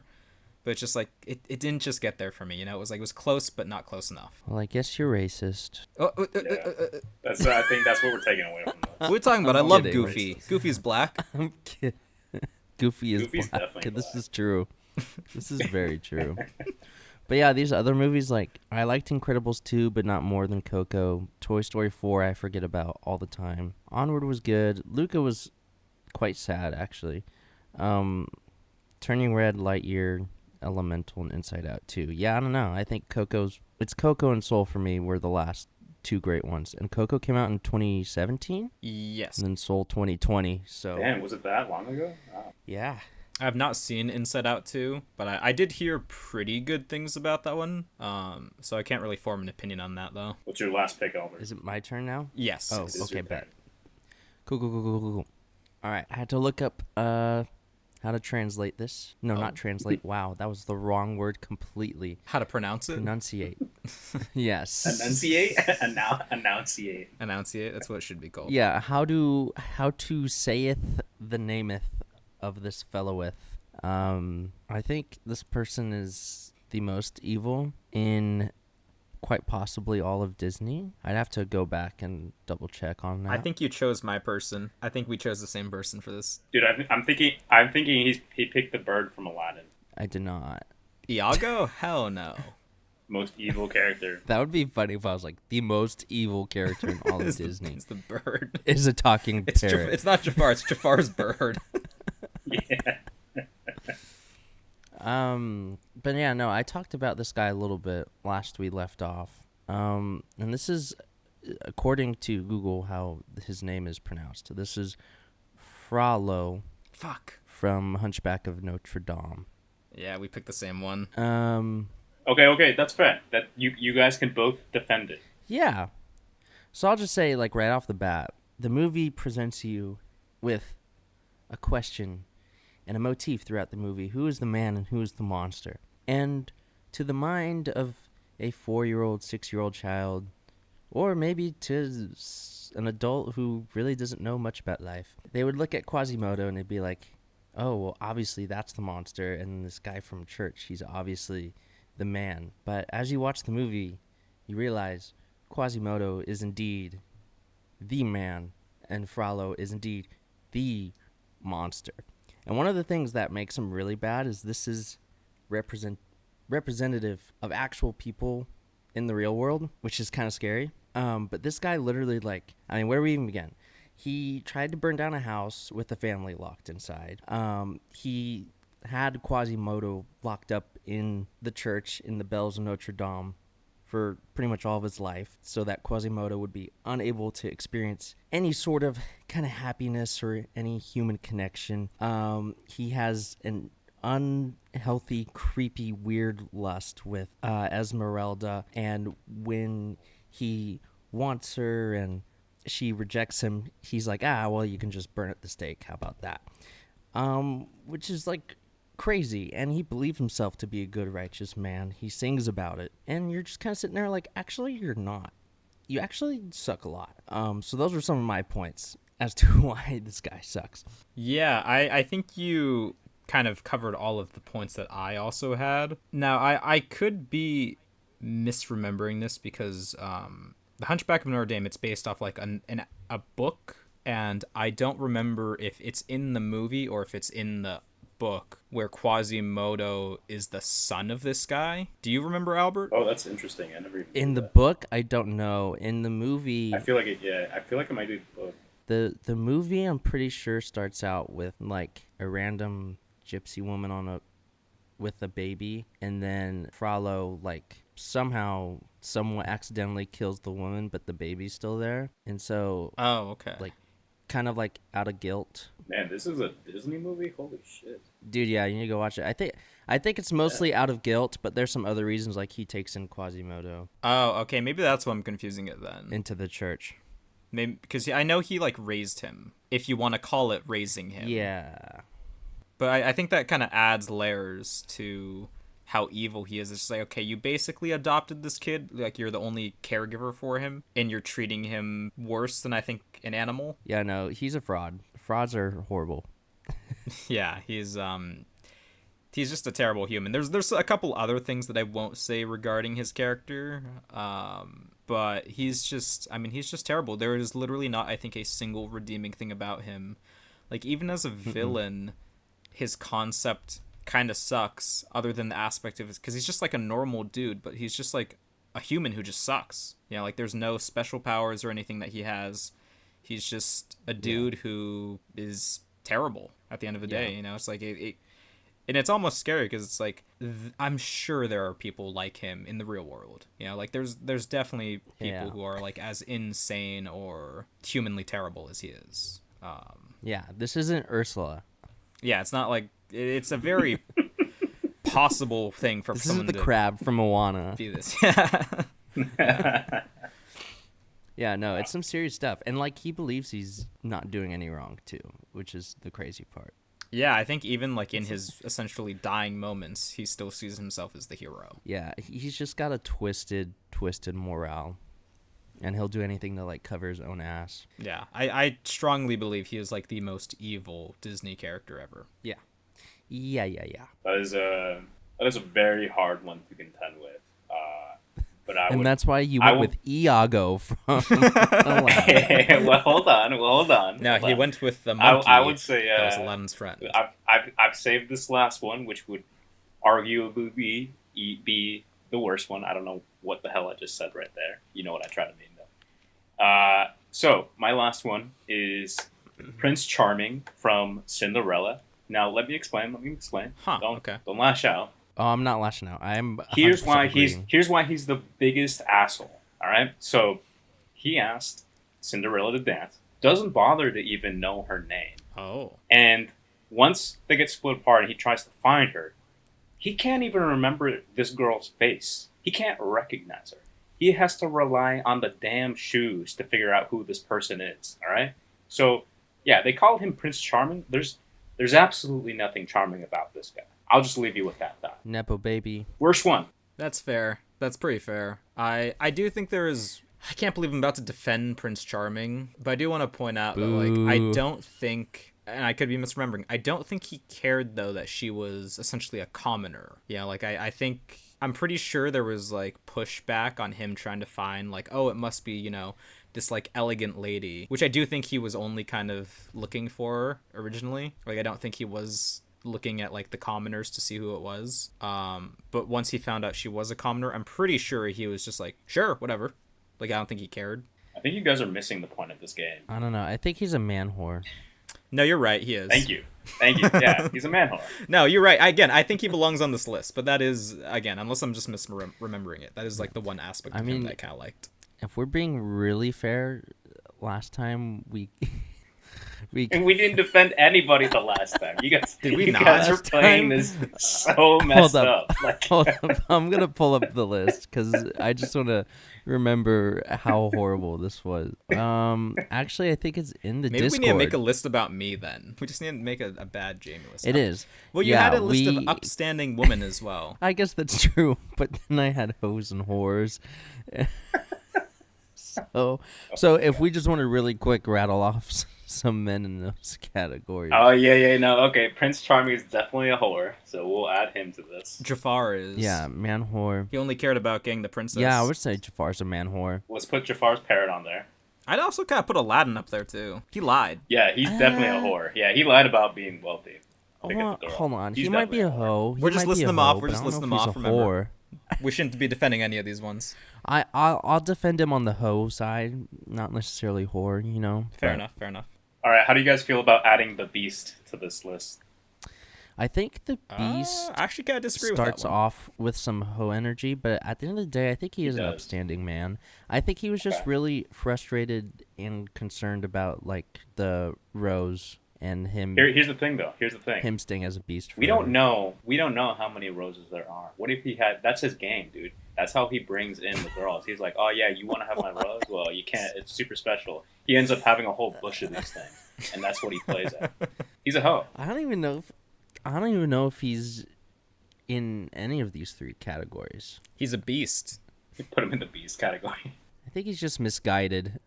Speaker 1: but it's just like it didn't just get there for me. It was like it was close but not close enough.
Speaker 3: Well, I guess you're racist.
Speaker 2: That's I think that's what we're taking away from this.
Speaker 1: What are we talking about? I love
Speaker 3: kidding.
Speaker 1: Goofy. Goofy's black.
Speaker 3: I'm kidding. Goofy is
Speaker 2: Goofy's
Speaker 3: black.
Speaker 2: definitely
Speaker 3: This
Speaker 2: black.
Speaker 3: is true. This is very true. But yeah, these other movies, like, I liked Incredibles 2, but not more than Coco. Toy Story 4, I forget about all the time. Onward was good. Luca was quite sad, actually. Turning Red, Lightyear, Elemental, and Inside Out 2. Yeah, I don't know. I think it's Coco and Soul for me were the last two great ones. And Coco came out in 2017,
Speaker 1: Yes.
Speaker 3: and then Soul 2020. So,
Speaker 2: Damn, was it that long ago? Wow.
Speaker 3: yeah.
Speaker 1: I have not seen Inside Out 2, but I did hear pretty good things about that one. So I can't really form an opinion on that though.
Speaker 2: What's your last pick, Albert?
Speaker 3: Is it my turn now?
Speaker 1: Yes.
Speaker 3: Oh,
Speaker 2: This is
Speaker 3: okay,
Speaker 2: your
Speaker 3: bet.
Speaker 2: turn.
Speaker 3: Cool. All right, I had to look up how to translate this. No, not translate. Wow, that was the wrong word completely.
Speaker 1: How to pronounce it?
Speaker 3: Pronunciate. Yes.
Speaker 2: Enunciate? Enunciate.
Speaker 1: Enunciate. That's what it should be called.
Speaker 3: Yeah, how to saith the nameth of this felloweth. I think this person is the most evil in quite possibly all of Disney. I'd have to go back and double check on that.
Speaker 1: I think you chose my person. I think we chose the same person for this.
Speaker 2: Dude, I'm thinking he picked the bird from Aladdin.
Speaker 3: I did not.
Speaker 1: Iago? Hell no.
Speaker 2: Most evil character.
Speaker 3: That would be funny if I was like the most evil character in all of Disney
Speaker 1: It's the bird.
Speaker 3: is a talking
Speaker 1: It's
Speaker 3: parrot.
Speaker 1: it's not Jafar. It's Jafar's bird.
Speaker 2: Yeah.
Speaker 3: But yeah, no, I talked about this guy a little bit last we left off. And this is according to Google how his name is pronounced. This is Frollo
Speaker 1: Fuck.
Speaker 3: from Hunchback of Notre Dame.
Speaker 1: Yeah, we picked the same one.
Speaker 2: Okay, that's fair. That you guys can both defend it.
Speaker 3: Yeah. So I'll just say, like, right off the bat, the movie presents you with a question and a motif throughout the movie. Who is the man and who is the monster? And to the mind of a 4-year-old, 6-year-old child, or maybe to an adult who really doesn't know much about life, they would look at Quasimodo and they'd be like, oh, well, obviously that's the monster, and this guy from church, he's obviously the man. But as you watch the movie, you realize Quasimodo is indeed the man, and Frollo is indeed the monster. And one of the things that makes him really bad is this is representative of actual people in the real world, which is kind of scary. But this guy literally, like, I mean, where do we even begin? He tried to burn down a house with the family locked inside. He had Quasimodo locked up in the church in the bells of Notre Dame for pretty much all of his life, so that Quasimodo would be unable to experience any sort of kind of happiness or any human connection. He has an unhealthy, creepy, weird lust with Esmeralda, and when he wants her and she rejects him, he's like, well, you can just burn at the stake. How about that? Which is like crazy, and he believes himself to be a good, righteous man. He sings about it, and you're just kind of sitting there like, actually, you're not. You actually suck a lot. So those are some of my points as to why this guy sucks.
Speaker 1: Yeah, I think you kind of covered all of the points that I also had. Now, I could be misremembering this because The Hunchback of Notre Dame, it's based off like a book, and I don't remember if it's in the movie or if it's in the book where Quasimodo is the son of this guy. Do you remember, Albert?
Speaker 2: Oh, that's interesting. I never even
Speaker 3: In the
Speaker 2: that.
Speaker 3: book, I don't know. In the movie,
Speaker 2: I feel like it. Yeah, I feel like it might be the book.
Speaker 3: the movie, I'm pretty sure, starts out with like a random gypsy woman with a baby, and then Frollo like somehow someone accidentally kills the woman, but the baby's still there, and so
Speaker 1: Oh, okay.
Speaker 3: like kind of like out of guilt.
Speaker 2: Man, this is a Disney movie. Holy shit,
Speaker 3: Dude, yeah, you need to go watch it. I think it's mostly out of guilt, but there's some other reasons, like he takes in Quasimodo
Speaker 1: Oh, okay. Maybe that's why I'm confusing it then.
Speaker 3: into the church.
Speaker 1: Maybe because I know he like raised him, if you want to call it raising him.
Speaker 3: Yeah.
Speaker 1: But I think that kind of adds layers to how evil he is. It's just like, okay, you basically adopted this kid, like you're the only caregiver for him, and you're treating him worse than I think an animal.
Speaker 3: Yeah, no, he's a fraud. Frauds are horrible.
Speaker 1: Yeah, he's just a terrible human. There's a couple other things that I won't say regarding his character, but he's just terrible. There is literally not, I think, a single redeeming thing about him. Like, even as a villain, his concept kind of sucks, other than the aspect of his, because he's just like a normal dude, but he's just like a human who just sucks. You know, like there's no special powers or anything that he has. He's just a dude who is terrible at the end of the day. You know, it's like and it's almost scary because it's like I'm sure there are people like him in the real world. You know, like there's definitely people who are like as insane or humanly terrible as he is.
Speaker 3: Yeah, this isn't Ursula.
Speaker 1: Yeah, it's not like it's a very possible thing for
Speaker 3: This
Speaker 1: someone
Speaker 3: isn't the
Speaker 1: to
Speaker 3: crab from Moana.
Speaker 1: do this.
Speaker 3: Yeah, no, it's some serious stuff. And, like, he believes he's not doing any wrong, too, which is the crazy part.
Speaker 1: Yeah, I think even, like, in his essentially dying moments, he still sees himself as the hero.
Speaker 3: Yeah, he's just got a twisted morale. And he'll do anything to, like, cover his own ass.
Speaker 1: Yeah, I strongly believe he is, like, the most evil Disney character ever.
Speaker 3: Yeah.
Speaker 2: that is a very hard one to contend with. But
Speaker 3: And that's why you went with Iago from Aladdin.
Speaker 2: Well, hold on.
Speaker 1: No, he went with the monkey.
Speaker 2: I would say
Speaker 1: that was Aladdin's friend.
Speaker 2: I've saved this last one, which would arguably be the worst one. I don't know what the hell I just said right there. You know what I try to mean, though. So my last one is Prince Charming from Cinderella. Now let me explain.
Speaker 1: Huh,
Speaker 2: Don't lash out.
Speaker 3: Oh, I'm not lashing out. I'm
Speaker 2: Here's why
Speaker 3: 100%
Speaker 2: he's the biggest asshole. All right. So he asked Cinderella to dance. Doesn't bother to even know her name.
Speaker 1: Oh.
Speaker 2: And once they get split apart and he tries to find her, he can't even remember this girl's face. He can't recognize her. He has to rely on the damn shoes to figure out who this person is. All right. So yeah, they called him Prince Charming. There's absolutely nothing charming about this guy. I'll just leave you with that thought.
Speaker 3: Nepo baby.
Speaker 2: Worst one.
Speaker 1: That's fair. That's pretty fair. I do think there is... I can't believe I'm about to defend Prince Charming, but I do want to point out that, like, I don't think... And I could be misremembering. I don't think he cared, though, that she was essentially a commoner. Yeah, like, I think... I'm pretty sure there was, like, pushback on him trying to find, like, oh, it must be, you know, this like elegant lady, which I do think he was only kind of looking for originally. Like I don't think he was looking at like the commoners to see who it was. But once he found out she was a commoner, I'm pretty sure he was just like, sure, whatever. Like I don't think he cared.
Speaker 2: I think you guys are missing the point of this game.
Speaker 3: I don't know. I think he's a man whore.
Speaker 1: No, you're right. He is.
Speaker 2: Thank you. Yeah, he's a man whore.
Speaker 1: No, you're right. Again, I think he belongs on this list, but that is, again, unless I'm just misremembering it, that is like the one aspect of him that I kind of liked.
Speaker 3: If we're being really fair, last time we
Speaker 2: And we didn't defend anybody the last time. You guys,
Speaker 1: Did we
Speaker 2: you
Speaker 1: not
Speaker 2: guys were
Speaker 3: last
Speaker 2: playing
Speaker 3: time?
Speaker 2: this so messed
Speaker 3: Hold up.
Speaker 2: up. Like,
Speaker 3: Hold up. I'm gonna pull up the list because I just want to remember how horrible this was. Actually, I think it's in the
Speaker 1: Maybe
Speaker 3: Discord.
Speaker 1: we need to make a list about me then. We just need to make a bad Jamie list.
Speaker 3: It is.
Speaker 1: Well, you had a list of upstanding women as well.
Speaker 3: I guess that's true, but then I had hoes and whores. So if we just want to really quick rattle off some men in those categories.
Speaker 2: oh yeah, no, okay. Prince Charming is definitely a whore, so we'll add him to this.
Speaker 1: Jafar is.
Speaker 3: Yeah, man whore.
Speaker 1: He only cared about getting the princess.
Speaker 3: Yeah, I would say Jafar's a man whore.
Speaker 2: Let's put Jafar's parrot on there.
Speaker 1: I'd also kind of put Aladdin up there too. He lied.
Speaker 2: Yeah, he's definitely a whore. Yeah, he lied about being wealthy.
Speaker 3: Hold on,
Speaker 2: He's
Speaker 3: he might be a
Speaker 2: definitely a
Speaker 3: hoe. He
Speaker 1: We're just
Speaker 3: might be
Speaker 1: listing
Speaker 3: a
Speaker 1: them off.
Speaker 3: hoe,
Speaker 1: We're
Speaker 3: but
Speaker 1: just
Speaker 3: I don't
Speaker 1: listing
Speaker 3: know
Speaker 1: them
Speaker 3: if
Speaker 1: off,
Speaker 3: he's a
Speaker 1: remember.
Speaker 3: whore.
Speaker 1: We shouldn't be defending any of these ones.
Speaker 3: I'll defend him on the hoe side, not necessarily whore. You know.
Speaker 1: Fair
Speaker 3: but
Speaker 1: enough.
Speaker 2: All right, how do you guys feel about adding the Beast to this list?
Speaker 3: I think the Beast
Speaker 1: I actually kind of disagree
Speaker 3: starts
Speaker 1: with that one.
Speaker 3: off with some hoe energy, but at the end of the day, I think he is an
Speaker 2: does.
Speaker 3: upstanding man. I think he was just really frustrated and concerned about like the rose and him.
Speaker 2: Here's the thing, though. Here's the thing.
Speaker 3: Him staying as a beast.
Speaker 2: We don't
Speaker 3: forever.
Speaker 2: know. We don't know how many roses there are. What if he had? That's his game, dude. That's how he brings in the girls. He's like, oh yeah, you want to have my rose? Well, you can't. It's super special. He ends up having a whole bush of these things, and that's what he plays at. He's a hoe.
Speaker 3: I don't even know if he's in any of these three categories.
Speaker 1: He's a beast.
Speaker 2: We put him in the Beast category.
Speaker 3: I think he's just misguided,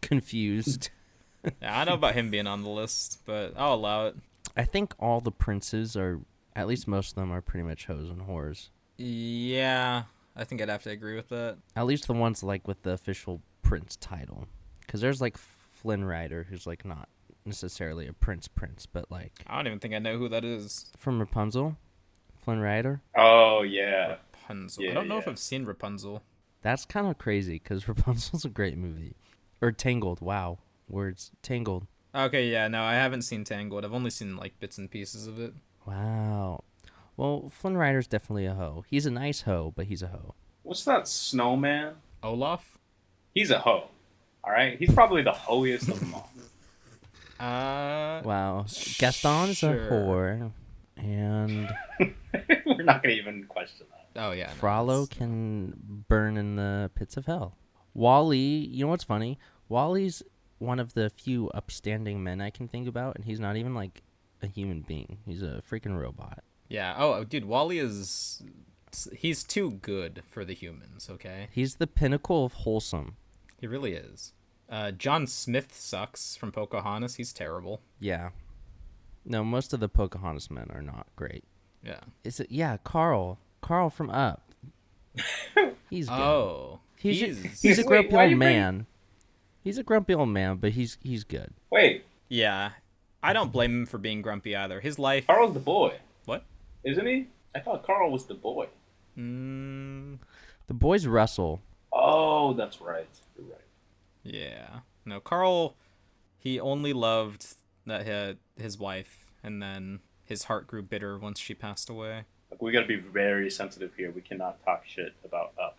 Speaker 3: confused.
Speaker 1: Yeah, I don't know about him being on the list, but I'll allow it.
Speaker 3: I think all the princes are, at least most of them are pretty much hoes and whores.
Speaker 1: Yeah, I think I'd have to agree with that.
Speaker 3: At least the ones like with the official prince title. Because there's like Flynn Rider, who's like not necessarily a prince, but like
Speaker 1: I don't even think I know who that is.
Speaker 3: from Rapunzel, Flynn Rider.
Speaker 2: Oh yeah.
Speaker 1: Rapunzel.
Speaker 2: Yeah,
Speaker 1: I don't know if
Speaker 2: yeah.
Speaker 1: I've seen Rapunzel.
Speaker 3: That's kind of crazy because Rapunzel's a great movie. Or Tangled, wow. Words. Tangled.
Speaker 1: Okay, yeah, no, I haven't seen Tangled. I've only seen like bits and pieces of it.
Speaker 3: Wow. Well, Flynn Rider's definitely a hoe. He's a nice hoe, but he's a hoe.
Speaker 2: What's that snowman?
Speaker 1: Olaf?
Speaker 2: He's a hoe. All right. He's probably the hoiest of them all.
Speaker 3: Wow. Gaston's
Speaker 1: sure.
Speaker 3: a whore. And
Speaker 2: We're not gonna even question that.
Speaker 1: Oh yeah. no,
Speaker 3: Frollo
Speaker 1: it's-
Speaker 3: can burn in the pits of hell. Wally, you know what's funny? Wally's one of the few upstanding men I can think about, and he's not even like a human being. He's a freaking robot.
Speaker 1: Yeah. Oh, dude, Wally is. He's too good for the humans. Okay.
Speaker 3: He's the pinnacle of wholesome.
Speaker 1: He really is. John Smith sucks from Pocahontas. He's terrible.
Speaker 3: Yeah. No, most of the Pocahontas men are not great.
Speaker 1: Yeah.
Speaker 3: Is it? Yeah, Carl. Carl from Up. He's good.
Speaker 1: Oh.
Speaker 3: He's a
Speaker 2: Wait,
Speaker 3: grumpy
Speaker 2: why
Speaker 3: old
Speaker 2: you bring-
Speaker 3: man. He's a grumpy old man, but he's good.
Speaker 2: Wait,
Speaker 1: Yeah. I don't blame him for being grumpy either. His life.
Speaker 2: Carl's the boy,
Speaker 1: What?
Speaker 2: isn't he? I thought Carl was the boy.
Speaker 1: Mm,
Speaker 3: The boy's Russell.
Speaker 2: Oh, that's right. You're right.
Speaker 1: yeah. No, Carl. He only loved that his wife, and then his heart grew bitter once she passed away.
Speaker 2: Like, we gotta be very sensitive here. We cannot talk shit about Up,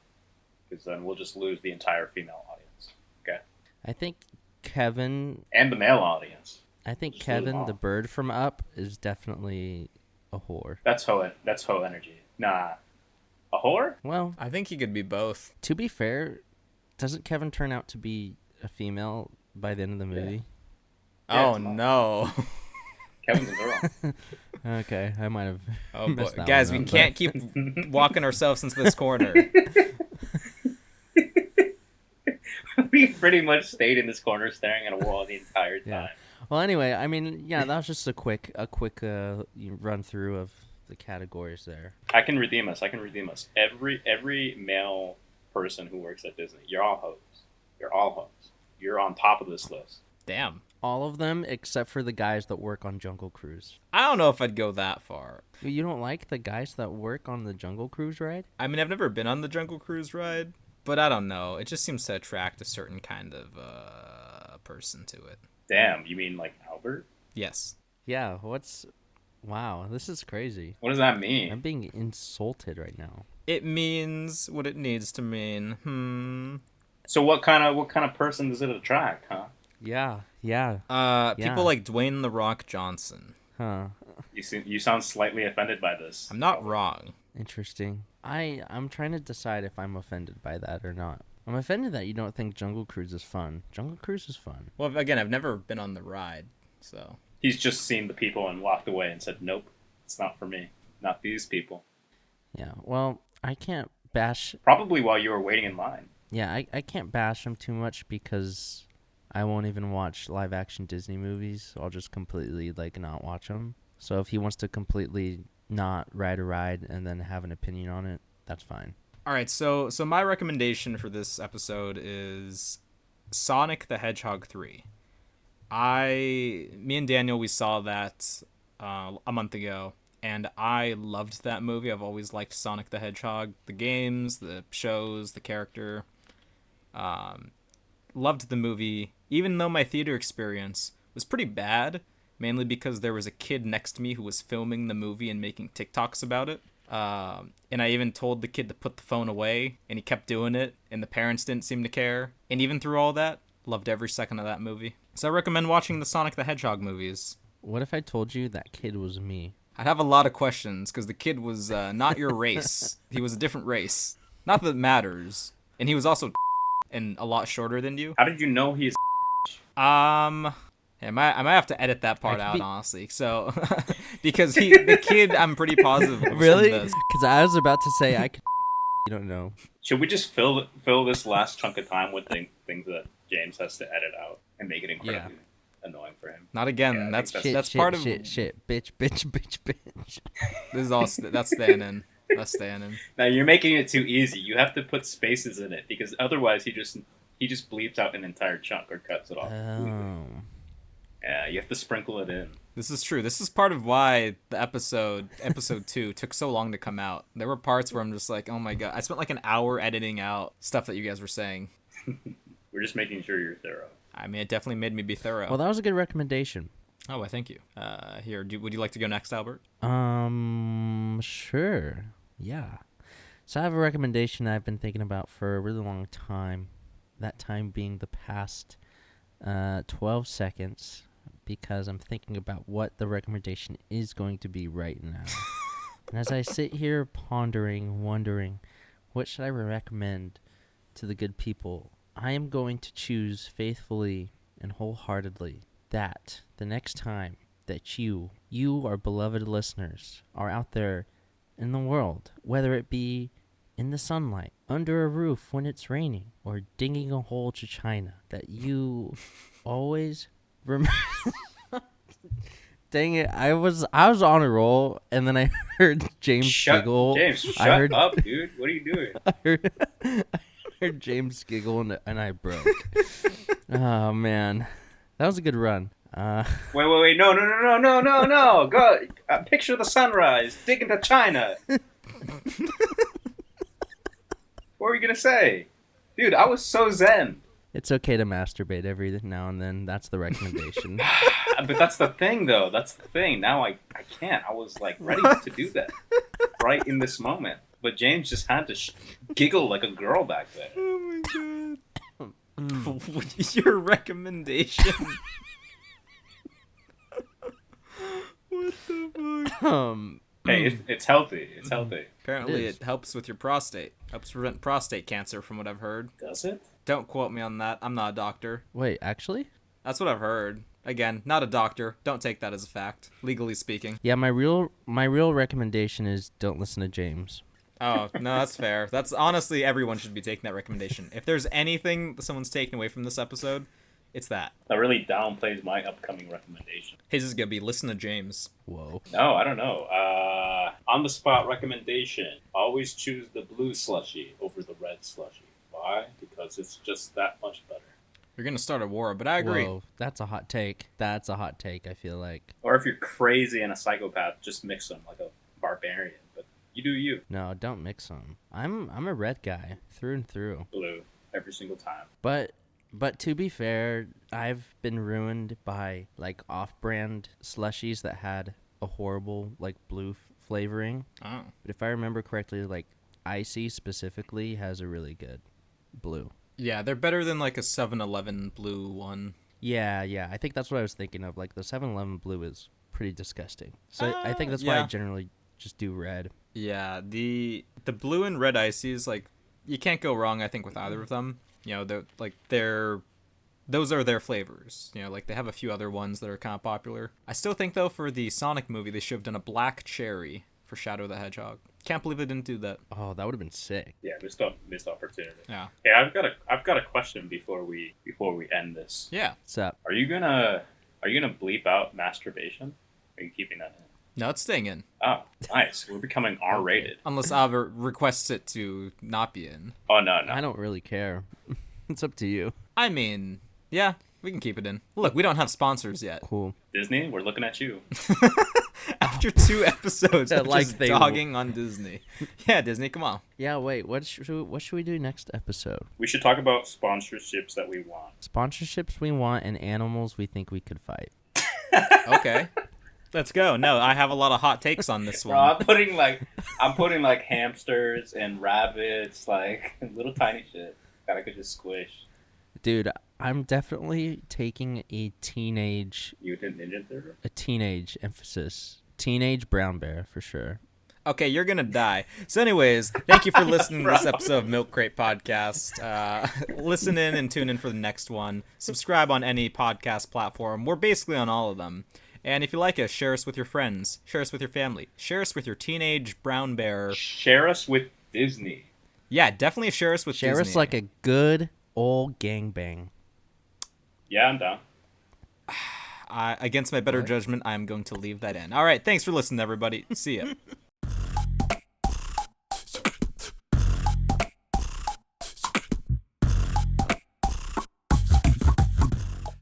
Speaker 2: because then we'll just lose the entire female audience. Okay,
Speaker 3: I think Kevin.
Speaker 2: and the male audience.
Speaker 3: I think
Speaker 2: Just lose them
Speaker 3: Kevin,
Speaker 2: all.
Speaker 3: the bird from Up, is definitely a whore.
Speaker 2: That's hoe. That's hoe energy. Nah, a whore?
Speaker 3: Well,
Speaker 1: I think he could be both.
Speaker 3: to be fair, doesn't Kevin turn out to be a female by the end of the movie?
Speaker 2: Yeah,
Speaker 1: Oh
Speaker 2: it's not.
Speaker 1: no.
Speaker 2: Kevin's a girl.
Speaker 3: Okay, I might have.
Speaker 1: Oh boy.
Speaker 3: messed that
Speaker 1: Guys,
Speaker 3: one
Speaker 1: we
Speaker 3: up,
Speaker 1: can't keep walking ourselves into this corner.
Speaker 2: We pretty much stayed in this corner staring at a wall the entire time.
Speaker 3: Yeah. Well, anyway, I mean, yeah, that was just a quick run through of the categories there.
Speaker 2: I can redeem us. Every male person who works at Disney, you're all hoes. You're all hoes. you're on top of this list.
Speaker 1: Damn.
Speaker 3: All of them except for the guys that work on Jungle Cruise.
Speaker 1: I don't know if I'd go that far.
Speaker 3: You don't like the guys that work on the Jungle Cruise ride?
Speaker 1: I mean, I've never been on the Jungle Cruise ride, but I don't know. It just seems to attract a certain kind of person to it.
Speaker 2: Damn, you mean like Albert?
Speaker 1: Yes.
Speaker 3: Yeah, Wow, this is crazy.
Speaker 2: What does that mean?
Speaker 3: I'm being insulted right now.
Speaker 1: It means what it needs to mean.
Speaker 2: So what kind of person does it attract, huh?
Speaker 3: Yeah.
Speaker 1: People like Dwayne The Rock Johnson.
Speaker 3: Huh.
Speaker 2: You sound slightly offended by this.
Speaker 1: I'm not wrong.
Speaker 3: Interesting. I'm trying to decide if I'm offended by that or not. I'm offended that you don't think Jungle Cruise is fun. Jungle Cruise is fun.
Speaker 1: Well, again, I've never been on the ride, so.
Speaker 2: He's just seen the people and walked away and said, nope, it's not for me. Not these people.
Speaker 3: Yeah, well, I can't bash...
Speaker 2: Probably while you were waiting in line.
Speaker 3: Yeah, I can't bash him too much because I won't even watch live-action Disney movies. I'll just completely, not watch them. So if he wants to completely not ride a ride and then have an opinion on it, that's fine.
Speaker 1: All right, so my recommendation for this episode is Sonic the Hedgehog 3. Me and Daniel, we saw that a month ago, and I loved that movie. I've always liked Sonic the Hedgehog, the games, the shows, the character. Loved the movie, even though my theater experience was pretty bad, mainly because there was a kid next to me who was filming the movie and making TikToks about it. And I even told the kid to put the phone away, and he kept doing it, and the parents didn't seem to care. And even through all that, loved every second of that movie. So I recommend watching the Sonic the Hedgehog movies.
Speaker 3: What if I told you that kid was me?
Speaker 1: I'd have a lot of questions, because the kid was not your race. He was a different race. Not that it matters. And he was also and a lot shorter than you.
Speaker 2: How did you know he's...
Speaker 1: I might have to edit that part out, honestly. So, because the kid, I'm pretty positive.
Speaker 3: Really? Because I was about to say I could. You don't know.
Speaker 2: Should we just fill this last chunk of time with things that James has to edit out and make it incredibly annoying for him?
Speaker 1: Not again.
Speaker 2: Yeah,
Speaker 1: that's
Speaker 3: shit,
Speaker 1: part of
Speaker 3: shit. Bitch. This
Speaker 1: is all. That's staying in. That's staying in.
Speaker 2: Now you're making it too easy. You have to put spaces in it because otherwise he just bleeps out an entire chunk or cuts it off.
Speaker 3: Oh.
Speaker 2: Yeah, you have to sprinkle it in.
Speaker 1: This is true. This is part of why the episode 2 took so long to come out. There were parts where I'm just like, oh my god. I spent like an hour editing out stuff that you guys were saying.
Speaker 2: We're just making sure you're thorough.
Speaker 1: I mean, it definitely made me be thorough.
Speaker 3: Well, that was a good recommendation.
Speaker 1: Oh, well, thank you. Would you like to go next, Albert?
Speaker 3: Sure. Yeah. So I have a recommendation I've been thinking about for a really long time. That time being the past 12 seconds. Because I'm thinking about what the recommendation is going to be right now. And as I sit here pondering, wondering, what should I recommend to the good people, I am going to choose faithfully and wholeheartedly that the next time that you, our beloved listeners, are out there in the world, whether it be in the sunlight, under a roof when it's raining, or digging a hole to China, that you always remember. Dang it! I was on a roll, and then I heard James giggle.
Speaker 2: James, shut up, dude! What are you doing?
Speaker 3: I heard James giggle, and I broke. Oh man, that was a good run.
Speaker 2: Wait! No! Go! Picture the sunrise. Dig into China. What were you gonna say, dude? I was so zen.
Speaker 3: It's okay to masturbate every now and then. That's the recommendation.
Speaker 2: But that's the thing, though. That's the thing. Now I can't. I was like ready to do that right in this moment. But James just had to giggle like a girl back there.
Speaker 1: Oh my god. What is your recommendation? What the fuck?
Speaker 2: Hey, it's healthy. It's healthy.
Speaker 1: Apparently it helps with your prostate. Helps prevent prostate cancer from what I've heard.
Speaker 2: Does it?
Speaker 1: Don't quote me on that. I'm not a doctor.
Speaker 3: Wait, actually?
Speaker 1: That's what I've heard. Again, not a doctor. Don't take that as a fact, legally speaking.
Speaker 3: Yeah, my real recommendation is don't listen to James.
Speaker 1: Oh, no, that's fair. That's honestly, everyone should be taking that recommendation. If there's anything that someone's taken away from this episode, it's that.
Speaker 2: That really downplays my upcoming recommendation.
Speaker 1: His is going to be listen to James.
Speaker 3: Whoa.
Speaker 2: No, I don't know. On the spot recommendation, always choose the blue slushie over the red slushie. Why? Because it's just that much better.
Speaker 1: You're gonna start a war, but I agree.
Speaker 3: Whoa, that's a hot take. That's a hot take, I feel like.
Speaker 2: Or if you're crazy and a psychopath, just mix them like a barbarian. But you do you.
Speaker 3: No, don't mix them. I'm a red guy through and through.
Speaker 2: Blue every single time.
Speaker 3: But to be fair, I've been ruined by like off-brand slushies that had a horrible like blue flavoring.
Speaker 1: Oh.
Speaker 3: But if I remember correctly, like Icy specifically has a really good blue.
Speaker 1: Yeah, they're better than like a 7-Eleven blue one.
Speaker 3: Yeah. I think that's what I was thinking of. Like the 7-Eleven blue is pretty disgusting. So I think that's why
Speaker 1: yeah.
Speaker 3: I generally just do red.
Speaker 1: Yeah, the blue and red ices, like, you can't go wrong, I think, with either of them. You know, those are their flavors. You know, like, they have a few other ones that are kind of popular. I still think, though, for the Sonic movie, they should have done a black cherry for Shadow the Hedgehog. Can't believe they didn't do that.
Speaker 3: Oh, that would have been sick.
Speaker 2: Yeah, missed opportunity.
Speaker 1: Yeah.
Speaker 2: Hey, I've got a question before we end this.
Speaker 1: Yeah.
Speaker 3: What's up?
Speaker 2: Are you gonna bleep out masturbation? Are you keeping that in?
Speaker 1: No, it's staying in.
Speaker 2: Oh, nice. We're becoming R-rated.
Speaker 1: Unless Albert requests it to not be in.
Speaker 2: Oh no.
Speaker 3: I don't really care. It's up to you.
Speaker 1: I mean, yeah, we can keep it in. Look, we don't have sponsors yet.
Speaker 3: Cool.
Speaker 2: Disney, we're looking at you.
Speaker 1: After 2 episodes of
Speaker 3: Like
Speaker 1: just
Speaker 3: they
Speaker 1: dogging on Disney. Yeah, Disney, come on.
Speaker 3: Yeah, wait. What should we do next episode?
Speaker 2: We should talk about sponsorships that we want.
Speaker 3: Sponsorships we want and animals we think we could fight.
Speaker 1: Okay. Let's go. No, I have a lot of hot takes on this
Speaker 2: Bro,
Speaker 1: one.
Speaker 2: I'm putting like hamsters and rabbits, like little tiny shit that I could just squish.
Speaker 3: Dude, I'm definitely taking a teenage
Speaker 2: Ninja Turtle?
Speaker 3: a teenage emphasis. Teenage brown bear for sure.
Speaker 1: Okay, you're gonna die. So anyways, thank you for listening to this episode of Milk Crate Podcast. Listen in and tune in for the next one. Subscribe on any podcast platform. We're basically on all of them. And if you like us, share us with your friends. Share us with your family. Share us with your teenage brown bear.
Speaker 2: Share us with Disney.
Speaker 1: Yeah, definitely share us with
Speaker 3: Share
Speaker 1: Disney.
Speaker 3: us like a good old gangbang.
Speaker 2: Yeah, I'm down.
Speaker 1: Against my better judgment, I'm going to leave that in. All right, thanks for listening, everybody. See ya.